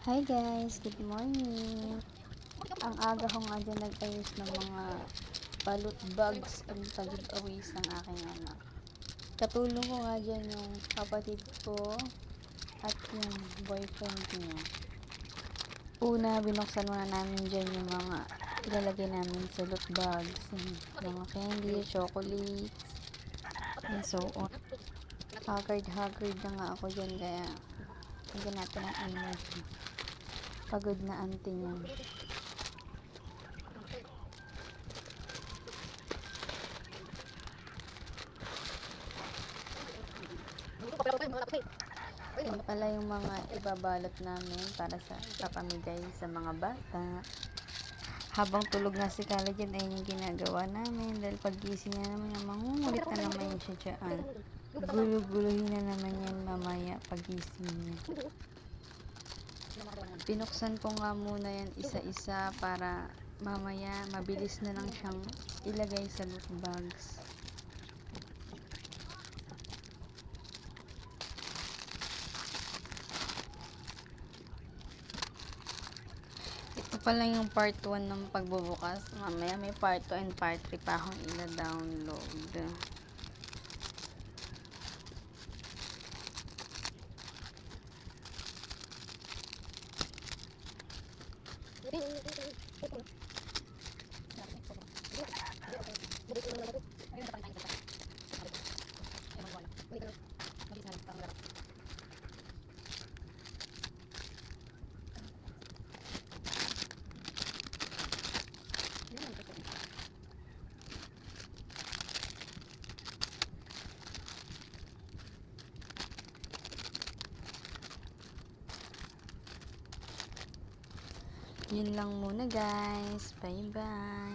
Hi guys, good morning. Ang aga ko nga dyan nag-ayos ng mga balot bags ang pag-giveaways ng aking anak. Katulong ko nga dyan yung kapatid ko at yung boyfriend niya. Una, binuksan muna namin dyan yung mga ilalagay namin sa loot bags. Mga candy, chocolates, and so on. Haggard na nga ako dyan kaya hanggang natin ang energy. Pagod na auntie niya. Yan pala yung mga ibabalot namin para sa ipapamigay sa mga bata. Habang tulog na si Kala dyan ay yung ginagawa namin dahil pagising na naman yung mangungulit na naman siya dyan. Gulo-guluhin na naman yan mamaya pagising niya. Pinuksan ko nga muna yan isa-isa para mamaya mabilis na lang siyang ilagay sa loot bags. Ito pa lang yung part 1 ng pagbubukas. Mamaya may part 2 and part 3 pa akong ina-download. Yun lang muna guys. Bye bye.